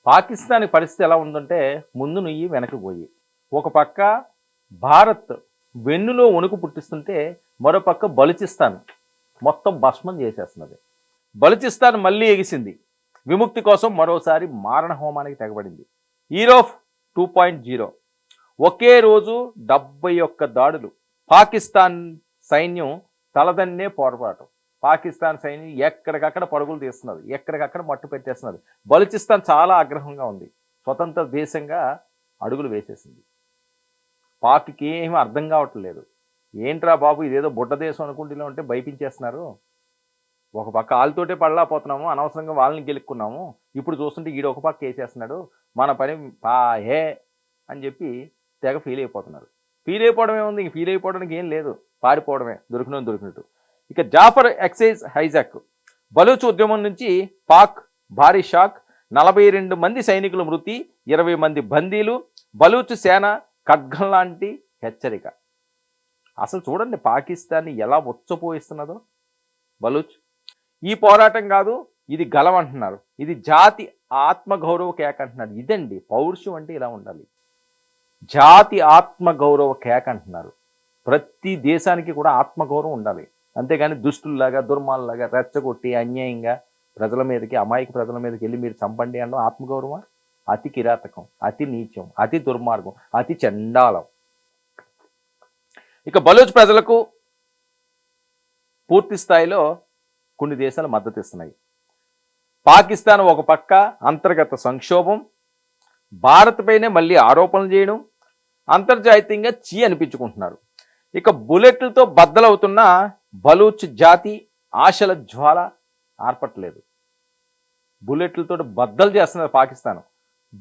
పాకిస్తాన్ పరిస్థితి ఎలా ఉందంటే ముందు నుయ్యి వెనక్కి పోయి. ఒక పక్క భారత్ వెన్నులో వణుకు పుట్టిస్తుంటే మరో పక్క బలూచిస్తాన్ మొత్తం భస్మం చేసేస్తున్నది. బలూచిస్తాన్ మళ్ళీ ఎగిసింది. విముక్తి కోసం మరోసారి మారణ హోమానికి తెగబడింది. ఇయర్ ఆఫ్ 2.0 ఒకే రోజు 71 దాడులు. పాకిస్తాన్ సైన్యం తలదన్నే పోరాటం. పాకిస్తాన్ సైన్యం ఎక్కడికక్కడ పరుగులు తీస్తున్నది, ఎక్కడికక్కడ మట్టు పెట్టేస్తున్నది. బలూచిస్తాన్ చాలా ఆగ్రహంగా ఉంది. స్వతంత్ర దేశంగా అడుగులు వేసేసింది. పాక్కి ఏమీ అర్థం కావట్లేదు. ఏంట్రా బాబు, ఇదేదో బుడ్డ దేశం అనుకుంటూనే ఉంటే భయపించేస్తున్నారు. ఒక పక్క వాళ్ళతోటే పడలేకపోతున్నాము, అనవసరంగా వాళ్ళని గెలుక్కున్నాము. ఇప్పుడు చూస్తుంటే ఈడు ఒక పక్క వేసేస్తున్నాడు, మన పని హే అని చెప్పి తెగ ఫీల్ అయిపోతున్నారు. ఫీల్ అయిపోవడం ఏముంది, ఇంక ఫీల్ అయిపోవడానికి ఏం లేదు, పారిపోవడమే దొరికినట్టు. ఇక జాఫర్ ఎక్సైజ్ హైజాక్. బలూచ్ ఉద్యమం నుంచి పాక్ భారీ షాక్. 42 మంది సైనికులు మృతి, 20 మంది బందీలు. బలూచ్ సేన ఖడ్గం లాంటి హెచ్చరిక. అసలు చూడండి పాకిస్తాన్ని ఎలా ఉచ్చపోయిస్తున్నదో బలూచ్. ఈ పోరాటం కాదు, ఇది గలం అంటున్నారు. ఇది జాతి ఆత్మగౌరవ కేక అంటున్నారు. ఇదండి పౌరుషం అంటే ఇలా ఉండాలి. జాతి ఆత్మగౌరవ కేక అంటున్నారు. ప్రతి దేశానికి కూడా ఆత్మగౌరవం ఉండాలి. అంతేగాని దుష్టుల్లాగా దుర్మాల్లాగా రెచ్చగొట్టి అన్యాయంగా ప్రజల మీదకి, అమాయక ప్రజల మీదకి వెళ్ళి మీరు చంపండి అనడం ఆత్మగౌరవం. అతి కిరాతకం, అతి నీచం, అతి దుర్మార్గం, అతి చండాలం. ఇక బలూచ్ ప్రజలకు పూర్తి స్థాయిలో కొన్ని దేశాలు మద్దతు ఇస్తున్నాయి. పాకిస్తాన్ ఒక పక్క అంతర్గత సంక్షోభం, భారత్ పైనే మళ్ళీ ఆరోపణలు చేయడం, అంతర్జాతీయంగా అనిపించుకుంటున్నారు. ఇక బుల్లెట్లతో బద్దలవుతున్న బలూచ్ జాతి ఆశల జ్వాల ఆర్పట్లేదు. బుల్లెట్లతో బద్దలు చేస్తున్నారు పాకిస్తాన్.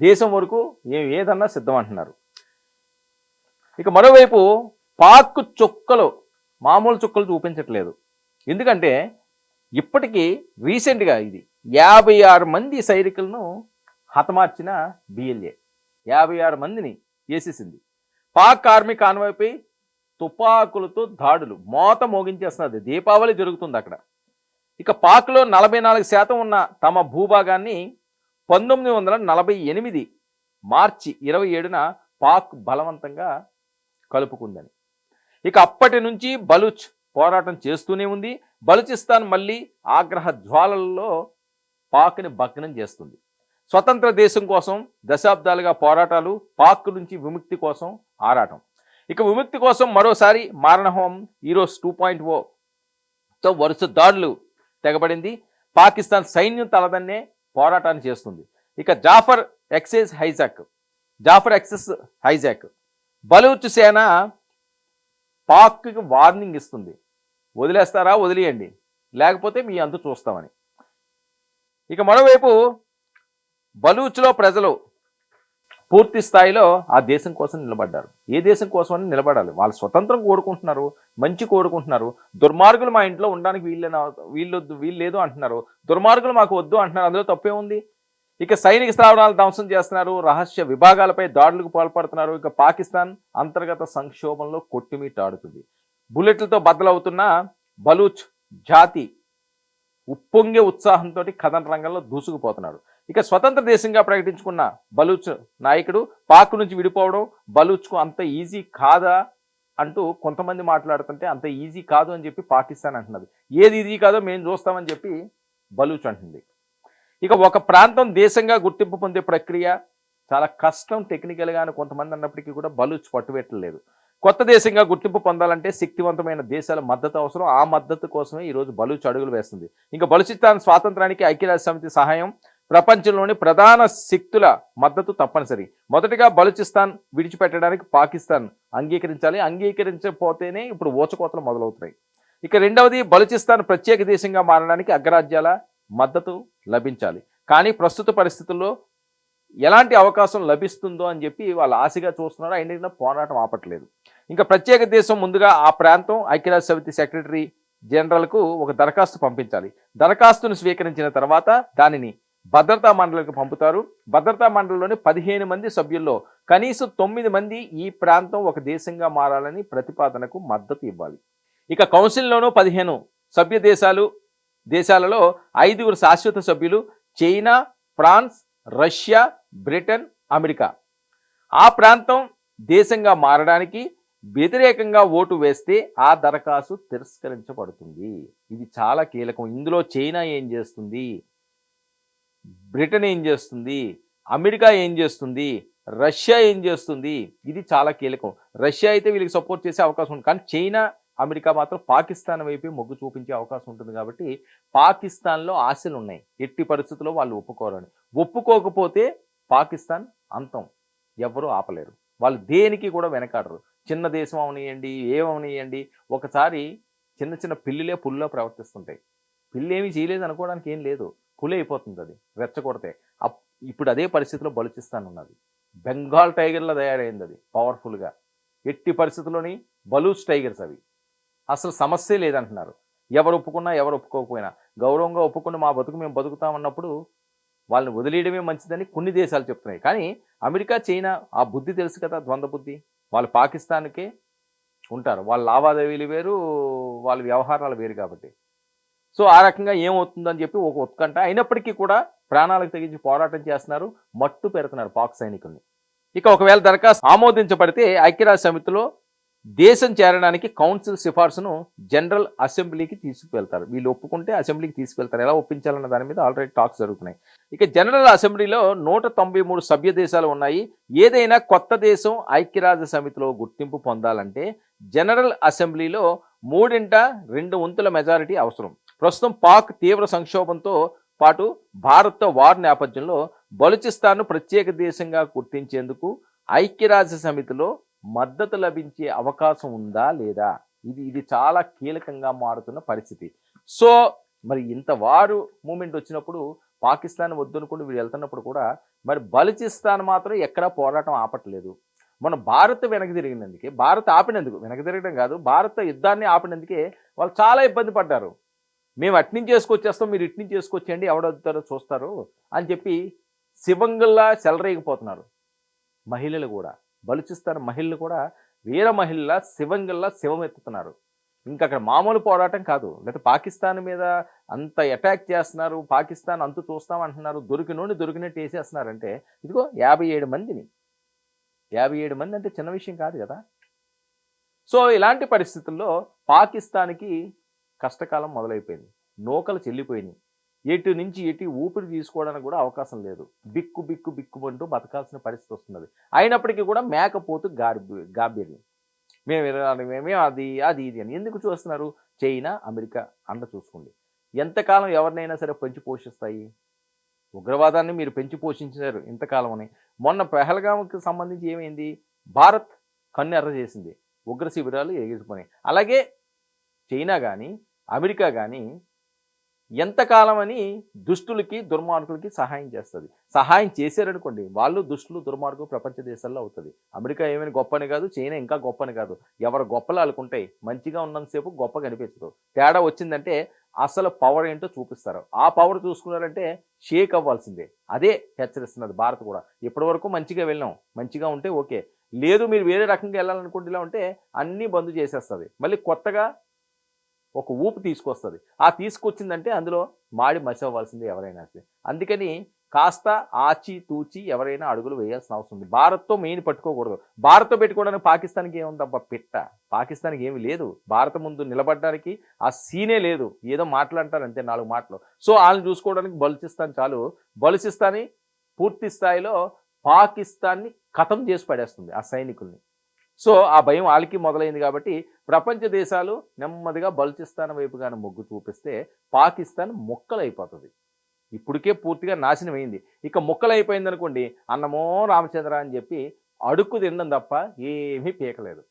దేశం వరకు ఏదన్నా సిద్ధం అంటున్నారు. ఇక మరోవైపు పాక్ చుక్కలు మామూలు చుక్కలు చూపించట్లేదు. ఎందుకంటే ఇప్పటికీ రీసెంట్గా ఇది 56 మంది సైనికులను హతమార్చిన బిఎల్ఏ 56 మందిని వేసేసింది. పాక్ ఆర్మీ కాన్వాయ్పై తుపాకులతో దాడులు మోత మోగించేస్తున్నది. దీపావళి జరుగుతుంది అక్కడ. ఇక పాక్లో 44% ఉన్న తమ భూభాగాన్ని 1948 మార్చి 27న పాక్ బలవంతంగా కలుపుకుందని. ఇక అప్పటి నుంచి బలూచ్ పోరాటం చేస్తూనే ఉంది. బలూచిస్తాన్ మళ్ళీ ఆగ్రహ జ్వాలల్లో పాక్ని భగ్నం చేస్తుంది. స్వతంత్ర దేశం కోసం దశాబ్దాలుగా పోరాటాలు, పాక్ నుంచి విముక్తి కోసం ఆరాటం. ఇక విముక్తి కోసం మరోసారి మారణహోమం ఈరోజు 2.0తో వరుస దాడులు తెగబడింది. పాకిస్తాన్ సైన్యం తలదన్నే పోరాటాన్ని చేస్తుంది. ఇక జాఫర్ ఎక్సైజ్ హైజాక్ బలూచ్ సేన పాక్కి వార్నింగ్ ఇస్తుంది. వదిలేస్తారా, వదిలేయండి, లేకపోతే మీ అంతు చూస్తామని. ఇక మరోవైపు బలూచ్లో ప్రజలు పూర్తి స్థాయిలో ఆ దేశం కోసం నిలబడ్డారు. ఏ దేశం కోసం అని నిలబడాలి. వాళ్ళు స్వతంత్రం కోరుకుంటున్నారు, మంచి కోరుకుంటున్నారు. దుర్మార్గులు మా ఇంట్లో ఉండడానికి వీళ్ళు లేదు అంటున్నారు. దుర్మార్గులు మాకు వద్దు అంటున్నారు. అందులో తప్పే ఉంది. ఇక సైనిక స్థావరాలు ధ్వంసం చేస్తున్నారు, రహస్య విభాగాలపై దాడులకు పాల్పడుతున్నారు. ఇక పాకిస్తాన్ అంతర్గత సంక్షోభంలో కొట్టుమిట్టాడుతుంది. బుల్లెట్లతో బద్దలవుతున్న బలూచ్ జాతి ఉప్పొంగే ఉత్సాహంతో కథన రంగంలో దూసుకుపోతున్నాడు. ఇక స్వతంత్ర దేశంగా ప్రకటించుకున్న బలూచ్ నాయకుడు పాక్ నుంచి విడిపోవడం బలూచ్కు అంత ఈజీ కాదా అంటూ కొంతమంది మాట్లాడుతుంటే, అంత ఈజీ కాదు అని చెప్పి పాకిస్తాన్ అంటున్నది. ఏది ఈజీ కాదో మేము చూస్తామని చెప్పి బలూచ్ అంటుంది. ఇక ఒక ప్రాంతం దేశంగా గుర్తింపు పొందే ప్రక్రియ చాలా కష్టం టెక్నికల్గాను కొంతమంది అన్నప్పటికీ కూడా బలూచ్ పట్టుబెట్టలేదు. కొత్త దేశంగా గుర్తింపు పొందాలంటే శక్తివంతమైన దేశాల మద్దతు అవసరం. ఆ మద్దతు కోసమే ఈరోజు బలూచ్ అడుగులు వేస్తుంది. ఇంకా బలూచిస్తాన్ స్వాతంత్రానికి ఐక్యరాజ్య సమితి సహాయం, ప్రపంచంలోని ప్రధాన శక్తుల మద్దతు తప్పనిసరి. మొదటిగా బలూచిస్తాన్ విడిచిపెట్టడానికి పాకిస్తాన్ అంగీకరించాలి. అంగీకరించకపోతేనే ఇప్పుడు ఊచకోతలు మొదలవుతున్నాయి. ఇక రెండవది బలూచిస్తాన్ ప్రత్యేక దేశంగా మారడానికి అగ్రరాజ్యాల మద్దతు లభించాలి. కానీ ప్రస్తుత పరిస్థితుల్లో ఎలాంటి అవకాశం లభిస్తుందో అని చెప్పి వాళ్ళు ఆశగా చూస్తున్నారు. అయినా పోరాటం ఆపట్లేదు. ఇంకా ప్రత్యేక దేశం ముందుగా ఆ ప్రాంతం ఐక్యరాజ్య సమితి సెక్రటరీ జనరల్కు ఒక దరఖాస్తు పంపించాలి. దరఖాస్తును స్వీకరించిన తర్వాత దానిని భద్రతా మండలికి పంపుతారు. భద్రతా మండలిలోని 15 మంది సభ్యుల్లో కనీసం 9 మంది ఈ ప్రాంతం ఒక దేశంగా మారాలని ప్రతిపాదనకు మద్దతు ఇవ్వాలి. ఇక కౌన్సిల్లోనూ 15 సభ్య దేశాలలో 5 శాశ్వత సభ్యులు, China, France, Russia, Britain, America. ఆ ప్రాంతం దేశంగా మారడానికి వ్యతిరేకంగా ఓటు వేస్తే ఆ దరఖాస్తు తిరస్కరించబడుతుంది. ఇది చాలా కీలకం. ఇందులో చైనా ఏం చేస్తుంది, బ్రిటన్ ఏం చేస్తుంది, అమెరికా ఏం చేస్తుంది, రష్యా ఏం చేస్తుంది, ఇది చాలా కీలకం. రష్యా అయితే వీళ్ళకి సపోర్ట్ చేసే అవకాశం ఉంది. కానీ చైనా, అమెరికా మాత్రం పాకిస్తాన్ వైపే మొగ్గు చూపించే అవకాశం ఉంటుంది కాబట్టి పాకిస్తాన్లో ఆశలు ఉన్నాయి. ఎట్టి పరిస్థితుల్లో వాళ్ళు ఒప్పుకోరని. ఒప్పుకోకపోతే పాకిస్తాన్ అంతం. ఎవ్వరూ ఆపలేరు. వాళ్ళు దేనికి కూడా వెనకాడరు. చిన్న దేశం అవనియండి, ఏమవనియండి, ఒకసారి చిన్న చిన్న పిల్లులే పులిలా ప్రవర్తిస్తుంటాయి. పిల్లి ఏమీ చేయలేదు అనుకోవడానికి ఏం లేదు. పులి అయిపోతుంది అది రెచ్చగొడితే. ఇప్పుడు అదే పరిస్థితిలో బలూచిస్తాన్ ఉన్నది. బెంగాల్ టైగర్‌లా తయారైంది అది పవర్‌ఫుల్‌గా. ఎట్టి పరిస్థితుల్లోని బలూచ్ టైగర్స్ అవి. అసలు సమస్యే లేదంటున్నారు. ఎవరు ఒప్పుకున్నా, ఎవరు ఒప్పుకోకపోయినా. గౌరవంగా ఒప్పుకొని మా బతుకు మేము బతుకుతామన్నప్పుడు వాళ్ళని వదిలేయడమే మంచిదని కొన్ని దేశాలు చెప్తున్నాయి. కానీ అమెరికా, చైనా ఆ బుద్ధి తెలుసు కదా, ద్వంద్వ బుద్ధి. వాళ్ళు పాకిస్తాన్‌కే ఉంటారు. వాళ్ళ లావాదేవీలు వేరు, వాళ్ళ వ్యవహారాలు వేరు కాబట్టి. సో, ఆ రకంగా ఏమవుతుందని చెప్పి ఒక ఉత్కంఠ. అయినప్పటికీ కూడా ప్రాణాలకు తెగించి పోరాటం చేస్తున్నారు. మట్టు పెడుతున్నారు పాక్ సైనికుల్ని. ఇక ఒకవేళ దరఖాస్తు ఆమోదించబడితే ఐక్యరాజ్య సమితిలో దేశం చేరడానికి కౌన్సిల్ సిఫార్సును జనరల్ అసెంబ్లీకి తీసుకువెళ్తారు. వీళ్ళు ఒప్పుకుంటే అసెంబ్లీకి తీసుకువెళ్తారు. ఎలా ఒప్పించాలన్న దాని మీద ఆల్రెడీ టాక్స్ జరుగుతున్నాయి. ఇక జనరల్ అసెంబ్లీలో 193 సభ్య దేశాలు ఉన్నాయి. ఏదైనా కొత్త దేశం ఐక్యరాజ్య సమితిలో గుర్తింపు పొందాలంటే జనరల్ అసెంబ్లీలో 3/2 వంతుల మెజారిటీ అవసరం. ప్రస్తుతం పాక్ తీవ్ర సంక్షోభంతో పాటు భారత్తో వార్ నేపథ్యంలో బలూచిస్తాన్ను ప్రత్యేక దేశంగా గుర్తించేందుకు ఐక్యరాజ్య సమితిలో మద్దతు లభించే అవకాశం ఉందా లేదా, ఇది చాలా కీలకంగా మారుతున్న పరిస్థితి. సో మరి ఇంత వారు మూమెంట్ వచ్చినప్పుడు పాకిస్తాన్ వద్దనుకుంటూ వీళ్ళు వెళ్తున్నప్పుడు కూడా మరి బలూచిస్తాన్ మాత్రం ఎక్కడా పోరాటం ఆపట్లేదు. మన భారత్ వెనక్కి తిరిగినందుకే, భారత్ ఆపినందుకు, వెనక్కి తిరగడం కాదు, భారత్ యుద్ధాన్ని ఆపినందుకే వాళ్ళు చాలా ఇబ్బంది పడ్డారు. మేము అట్నుంచి చేసుకొచ్చేస్తాం, మీరు ఇట్నుంచి చేసుకొచ్చేయండి, ఎవడొద్దారో చూస్తారు అని చెప్పి శివంగుల్లా చెలరేగిపోతున్నారు. మహిళలు కూడా, బలూచిస్తాన్ మహిళలు కూడా వీర మహిళల శివంగుల్లా శివమెత్తుతున్నారు. ఇంకా అక్కడ మామూలు పోరాటం కాదు. లేకపోతే పాకిస్తాన్ మీద అంత అటాక్ చేస్తున్నారు, పాకిస్తాన్ అంతు చూస్తాం అంటున్నారు, దొరికినోడిని దొరికినట్టు వేసేస్తున్నారంటే ఇదిగో 57 మందిని, 57 మంది అంటే చిన్న విషయం కాదు కదా. సో ఇలాంటి పరిస్థితుల్లో పాకిస్తాన్కి కష్టకాలం మొదలైపోయింది. నూకలు చెల్లిపోయినాయి. ఎటు నుంచి ఎటు ఊపిరి తీసుకోవడానికి కూడా అవకాశం లేదు. బిక్కు బిక్కు బిక్కుమంటూ బతకాల్సిన పరిస్థితి వస్తున్నది. అయినప్పటికీ కూడా మేకపోతు గాంభీర్యం. మేమే అది అది ఇది అని ఎందుకు చూస్తున్నారు? చైనా, అమెరికా అండ చూసుకోండి. ఎంతకాలం ఎవరినైనా సరే పెంచి పోషిస్తాయి? ఉగ్రవాదాన్ని మీరు పెంచి పోషించారు ఇంతకాలం అని. మొన్న పెహల్గాంకి సంబంధించి ఏమైంది? భారత్ కన్ను ఎర్ర చేసింది. ఉగ్ర శిబిరాలు ఎగిరిపోయినాయి. అలాగే చైనా కానీ, అమెరికా కానీ ఎంతకాలం అని దుష్టులకి, దుర్మార్గులకి సహాయం చేస్తుంది. సహాయం చేశారనుకోండి, వాళ్ళు దుష్టులు, దుర్మార్గులు ప్రపంచ దేశాల్లో అవుతుంది. అమెరికా ఏమైనా గొప్పని కాదు, చైనా ఇంకా గొప్పని కాదు. ఎవరు గొప్పలు వాళ్ళకుంటాయి. మంచిగా ఉన్నంతసేపు గొప్ప కనిపించదు. తేడా వచ్చిందంటే అసలు పవర్ ఏంటో చూపిస్తారు. ఆ పవర్ చూసుకున్నారంటే షేక్ అవ్వాల్సిందే. అదే హెచ్చరిస్తున్నది భారత్ కూడా. ఇప్పటి వరకు మంచిగా వెళ్ళాం, మంచిగా ఉంటే ఓకే. లేదు మీరు వేరే రకంగా వెళ్ళాలనుకుంటే ఇలా ఉంటే అన్నీ బంద్ చేసేస్తుంది. మళ్ళీ కొత్తగా ఒక ఊపు తీసుకొస్తుంది. ఆ తీసుకొచ్చిందంటే అందులో మాడి మసి అవ్వాల్సిందే ఎవరైనా సరే. అందుకని కాస్త ఆచి తూచి ఎవరైనా అడుగులు వేయాల్సిన అవసరం ఉంది. భారత్తో మెయిన్ పట్టుకోకూడదు. భారత్తో పెట్టుకోవడానికి పాకిస్తాన్కి ఏముందబ్బా పిట్ట. పాకిస్తాన్కి ఏమి లేదు. భారత ముందు నిలబడడానికి ఆ సీనే లేదు. ఏదో మాట్లాడతారు అంతే, 4 మాటలు. సో వాళ్ళని చూసుకోవడానికి బలూచిస్తాన్ చాలు. బలూచిస్తాన్ని పూర్తి స్థాయిలో పాకిస్తాన్ని ఖతం చేసి పడేస్తుంది ఆ సైనికుల్ని. సో ఆ భయం వాళ్ళకి మొదలైంది కాబట్టి ప్రపంచ దేశాలు నెమ్మదిగా బలూచిస్తాన్ వైపుగానే మొగ్గు చూపిస్తే పాకిస్తాన్ ముక్కలైపోతుంది. ఇప్పటికే పూర్తిగా నాశనం అయింది. ఇక ముక్కలైపోయింది అనుకోండి, అన్నమో రామచంద్ర అని చెప్పి అడుక్కు తినడం తప్ప ఏమీ పీకలేదు.